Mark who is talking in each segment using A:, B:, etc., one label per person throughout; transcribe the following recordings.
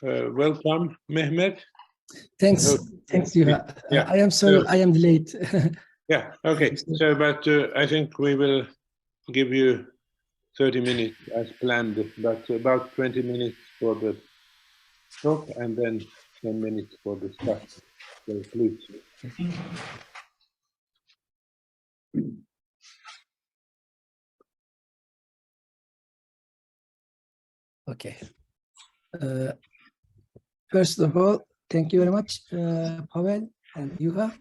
A: Welcome, Mehmet.
B: Thanks, you.
A: Yeah.
B: I am sorry, I am late.
A: Yeah, okay. So, but I think we will give you 30 minutes as planned, but about 20 minutes for the talk and then 10 minutes for the stuff. So please.
B: Okay. First of all, thank you very much, Pavel and Yuha.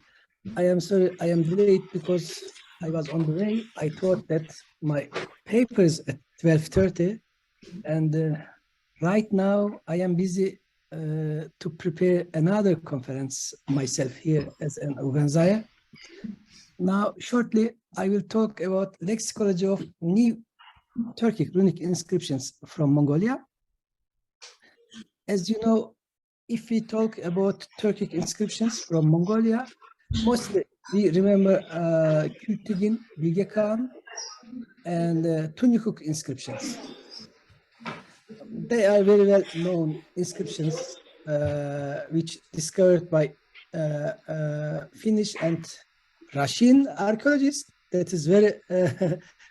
B: I am sorry, I am delayed because I was on the way. I thought that my paper is at 12:30, and right now I am busy to prepare another conference myself here as an organizer. Now, shortly, I will talk about lexicology of new Turkic Runic inscriptions from Mongolia. As you know, if we talk about Turkic inscriptions from Mongolia, mostly we remember Kültigin, Bilge Kağan, and Tunyukuk inscriptions. They are very well known inscriptions which discovered by Finnish and Russian archaeologists. That is very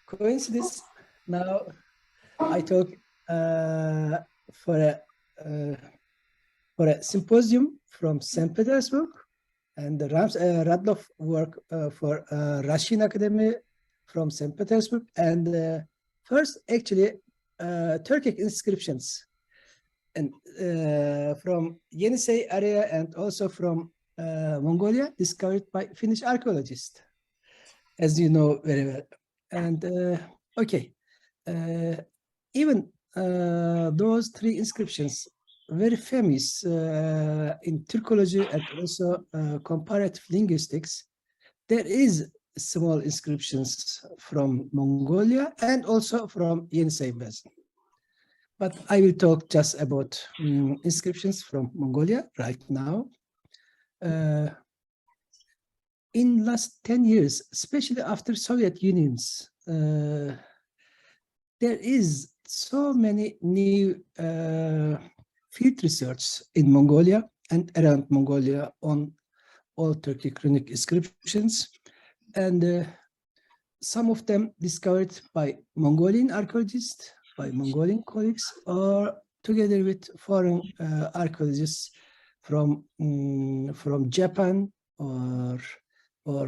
B: coincidence. Now I talk for a symposium from St. Petersburg, and the Radloff work for Russian Academy from St. Petersburg, and first actually Turkic inscriptions and from Yenisei area and also from Mongolia, discovered by Finnish archaeologists, as you know very well. And okay, even those three inscriptions very famous in Turkology and also comparative linguistics. There is small inscriptions from Mongolia and also from Yenisei Basin. But I will talk just about inscriptions from Mongolia right now. In last 10 years, especially after Soviet Unions, there is so many new field research in Mongolia and around Mongolia on all Turkic Runic inscriptions, and some of them discovered by Mongolian archaeologists, by Mongolian colleagues, or together with foreign archaeologists from Japan or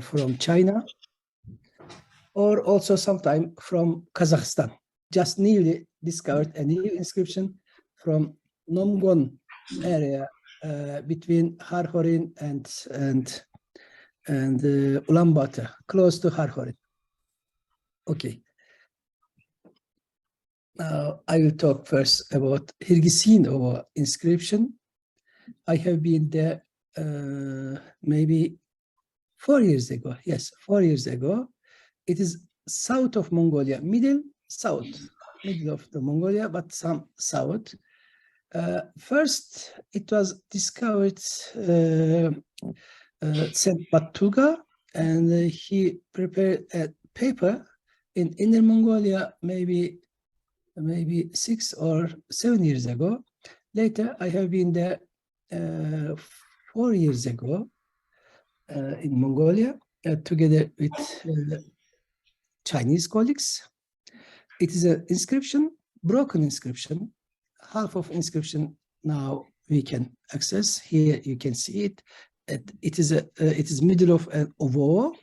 B: from China, or also sometimes from Kazakhstan. Just newly discovered a new inscription from Nomgon area between Harhorin and Ulaanbaatar, close to Harhorin. Okay. Now I will talk first about Hillery-seen inscription. I have been there maybe 4 years ago. Yes, 4 years ago. It is south of Mongolia, middle of the Mongolia, but some south. First, it was discovered St. Batuga, and he prepared a paper in Inner Mongolia maybe 6 or 7 years ago. Later, I have been there 4 years ago in Mongolia together with Chinese colleagues. It is an inscription, broken inscription. Half of inscription now we can access. Here you can see it. It is middle of an ovo,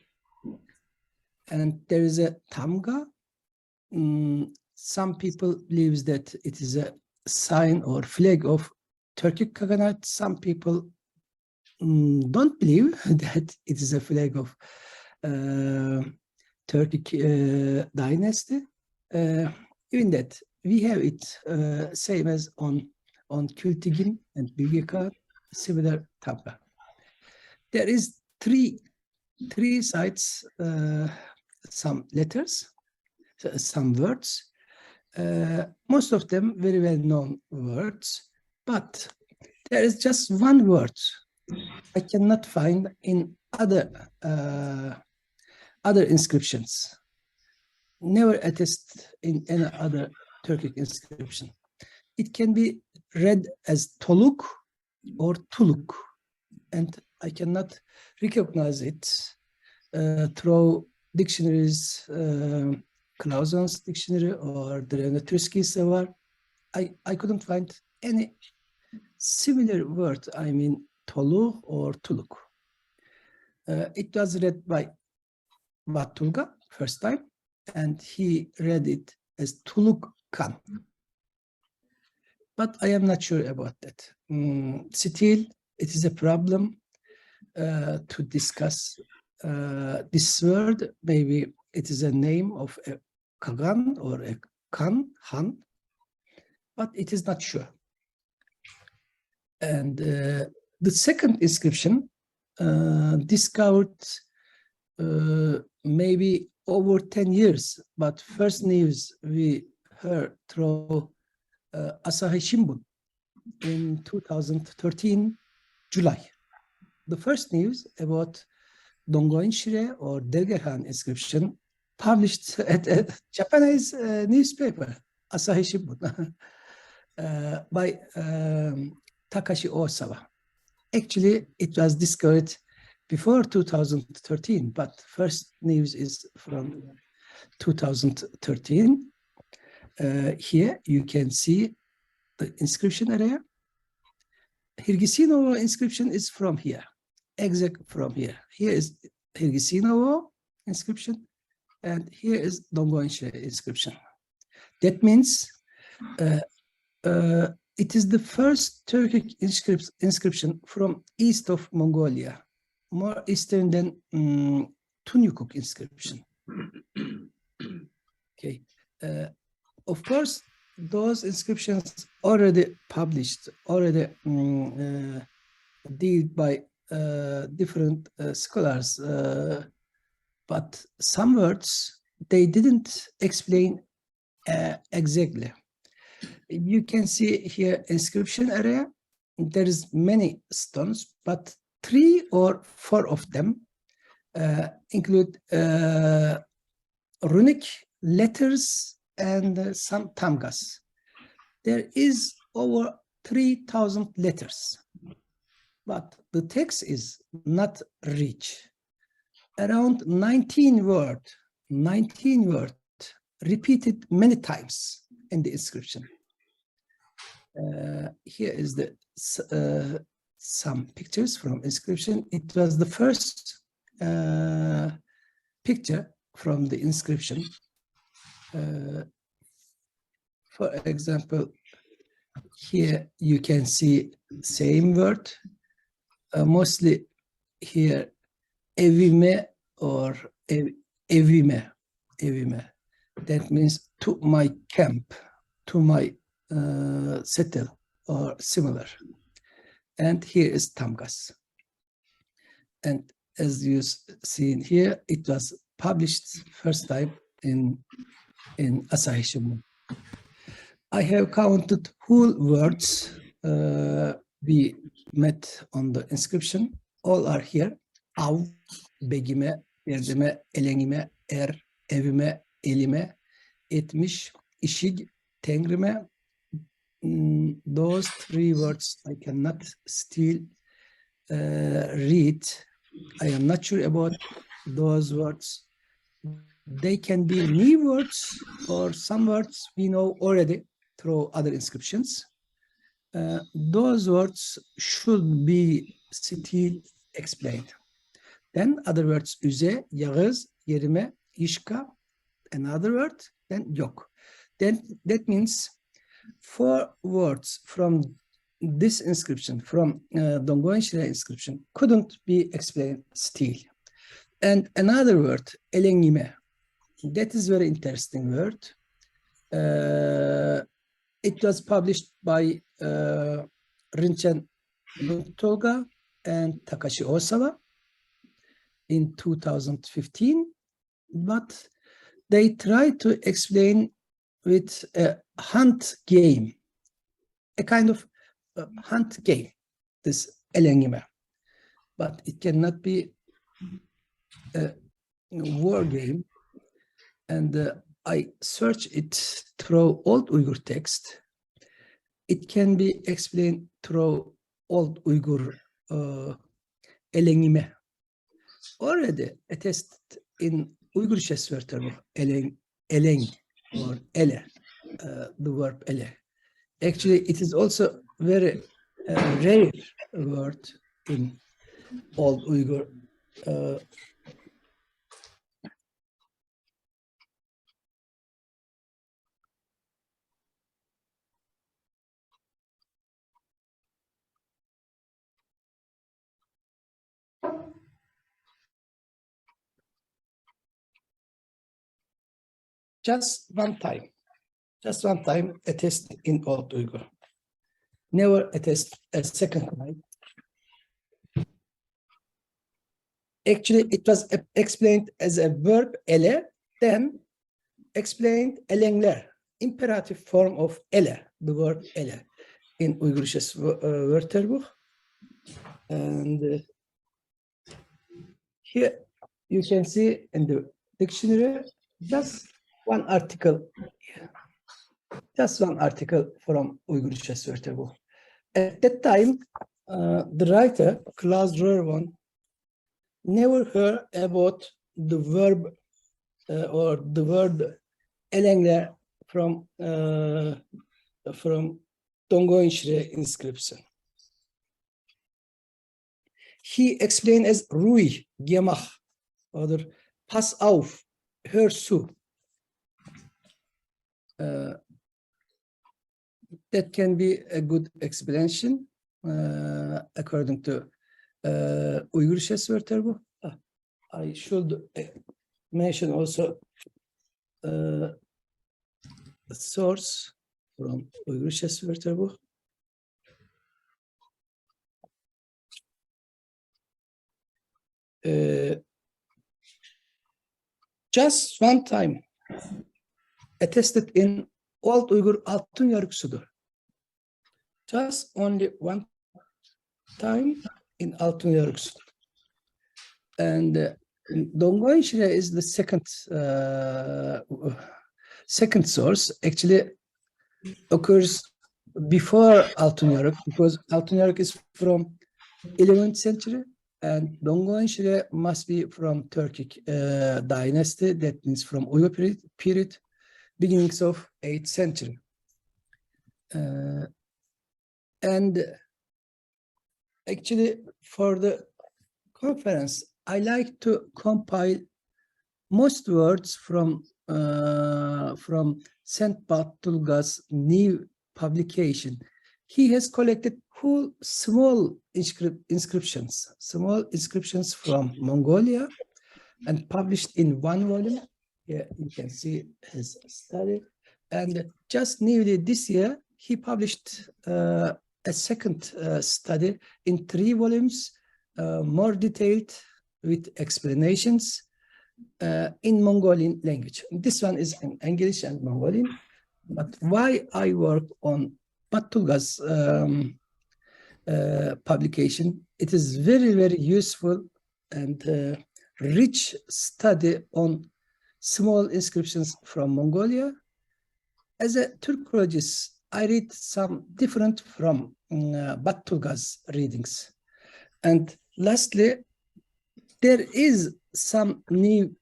B: and there is a tamga. Some people believe that it is a sign or flag of Turkic Khaganate. Some people don't believe that it is a flag of Turkic dynasty. Even that we have it same as on Kültigin and Bilge Kağan, similar tamga. There is three sides, some letters, some words. Most of them very well known words, but there is just one word I cannot find in other inscriptions. Never attest in any other Turkic inscription. It can be read as Toluk or Tuluk, and I cannot recognize it through dictionaries, Clausen's dictionary or Drevno-Türski Sevar. I couldn't find any similar word, I mean Toluk or Tuluk. It was read by Vatulga first time, and he read it as Tuluk Khan. But I am not sure about that. Still, it is a problem to discuss this word. Maybe it is a name of a Kagan or a Khan, Han, but it is not sure. And the second inscription discovered maybe over 10 years, but first news we heard through Asahi Shimbun in 2013, July. The first news about Dongoin Shire or Dergehan inscription published at a Japanese newspaper, Asahi Shimbun, by Takashi Osawa. Actually, it was discovered before 2013, but first news is from 2013. Here you can see the inscription area. Hillery-seen inscription is from here, exact from here. Here is Hillery-seen inscription, and here is Dongoin Shire inscription. That means it is the first Turkic inscription from east of Mongolia, more eastern than Tunyukuk inscription. Okay. Of course, those inscriptions already published, already dealt by different scholars, but some words they didn't explain exactly. You can see here inscription area. There is many stones, but 3 or 4 of them include runic letters and some tamgas. There is over 3,000 letters, but the text is not rich. Around 19 words repeated many times in the inscription. Here is the some pictures from inscription. It was the first picture from the inscription. For example, here you can see same word, mostly here evime or evime. That means to my camp, to my settle or similar. And here is tamgas. And as you see in here, it was published first time in Asahi Shimbun. I have counted whole words we met on the inscription. All are here. Av, begime, erdime, elengime, evime, elime, etmiş, işig, tengrime. Those 3 words I cannot still read. I am not sure about those words. They can be new words or some words we know already through other inscriptions. Those words should be still explained. Then other words, üze, yağız, yerime, işka, another word, then yok. Then that means 4 words from this inscription, from Dongoin Shire inscription, couldn't be explained still. And another word, elengime, that is very interesting word. It was published by Rinchen Tolga and Takashi Osawa in 2015, but they tried to explain with a hunt game, a kind of hunt game, this elengime, but it cannot be a war game. And I searched it through Old Uyghur text, it can be explained through Old Uyghur elengime. Already attested in Uyghur Şesverterbu, eleng or ele, the verb ele. Actually, it is also very rare word in Old Uyghur. Just one time attest in Old Uyghur. Never attest a second time. Actually, it was explained as a verb ele, then explained elengler, imperative form of ele, the verb ele, in Uyghur Wörterbuch. And here you can see in the dictionary just one article from Uyghur Wörterbuch. At that time, the writer, Klaus Rerwan, never heard about the verb or the word elengler from Donggoinshre inscription. He explained as ruhig, gemach, or pass auf, hör zu. That can be a good explanation according to Uyghur Wörterbuch. I should mention also the source from Uyghur Wörterbuch. Just one time attested in Old Uyghur Altın Yarıksu'dur. Just only one time in Altın Yarıksu. And Donggoinshre is the second source. Actually occurs before Altın Yarık, because Altın Yarık is from 11th century and Donggoinshre must be from Turkic dynasty, that means from Uyghur period, beginnings of 8th century. And actually for the conference, I like to compile most words from Saint Bartolga's new publication. He has collected whole small inscriptions from Mongolia and published in one volume. Here you can see his study. And just nearly this year, he published a second study in 3 volumes, more detailed with explanations in Mongolian language. This one is in English and Mongolian. But why I work on Bartolga's publication, it is very, very useful and rich study on small inscriptions from Mongolia. As a Turkologist, I read some different from Bartolga's readings. And lastly, there is some new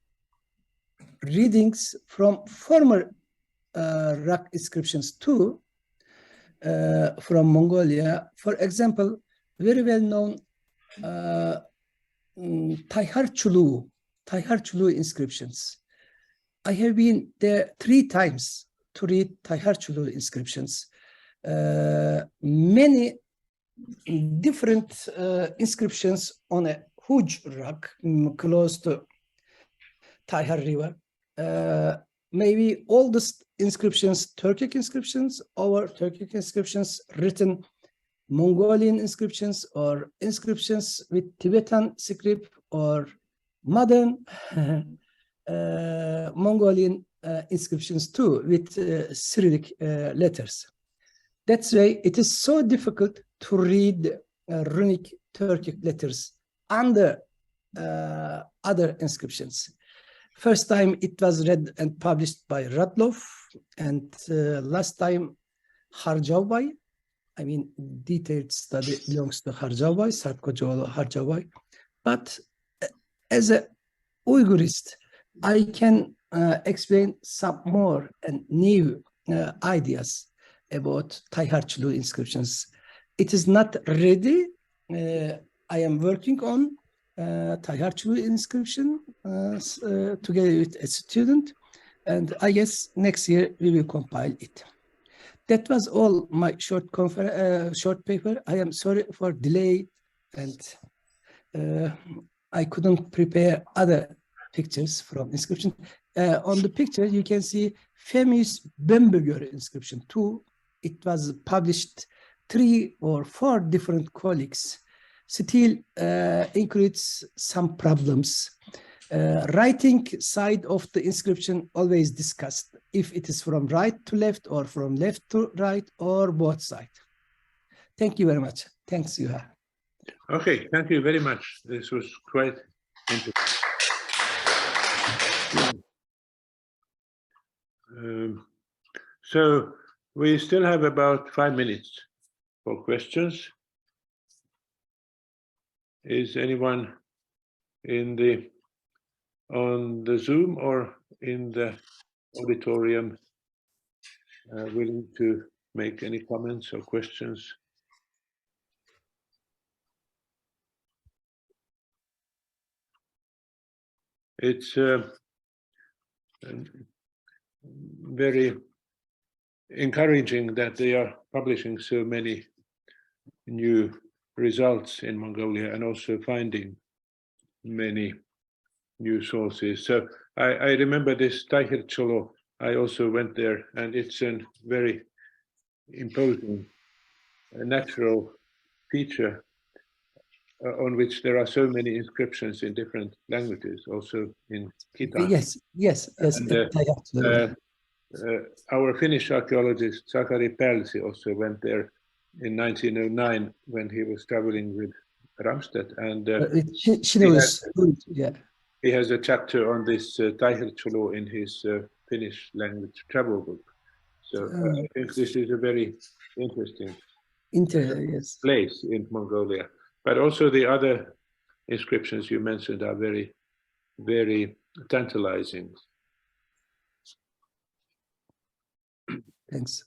B: readings from former rock inscriptions too, from Mongolia. For example, very well known Thai-archloo inscriptions. I have been there 3 times to read Thai-archloo inscriptions. Many different inscriptions on a huge rock close to Thai River. Maybe all the inscriptions, Turkic inscriptions, or Turkic inscriptions written Mongolian inscriptions, or inscriptions with Tibetan script, or modern Mongolian inscriptions too, with Cyrillic letters. That's why it is so difficult to read runic Turkic letters under other inscriptions. First time it was read and published by Radloff, and last time Harjavbay, I mean, detailed study belongs to Harjavai, Sarkocaoğlu Harjavai. But as a Uyghurist, I can explain some more and new ideas about Thai-archloo inscriptions. It is not ready. I am working on Thai-archloo inscription together with a student, and I guess next year we will compile it. That was all my short paper. I am sorry for delay, and I couldn't prepare other pictures from inscription. On the picture, you can see famous Bembegöre inscription too. It was published 3 or 4 different colleagues. Still includes some problems. Writing side of the inscription always discussed, if it is from right to left or from left to right or both sides. Thank you very much. Thanks, Yuha.
A: Okay, thank you very much. This was quite interesting. So we still have about 5 minutes for questions. Is anyone on the Zoom or in the auditorium willing to make any comments or questions? It's very encouraging that they are publishing so many new results in Mongolia and also finding many new sources. So I remember this Thai-archloo. I also went there, and it's a very imposing natural feature on which there are so many inscriptions in different languages, also in Kita.
B: Yes.
A: And, our Finnish archaeologist Sakari Pelsi also went there in 1909 when he was traveling with Ramstedt, and he has a chapter on this Thai-archloo in his Finnish language travel book. So I think this is a very interesting place in Mongolia. But also the other inscriptions you mentioned are very, very tantalizing.
B: Thanks.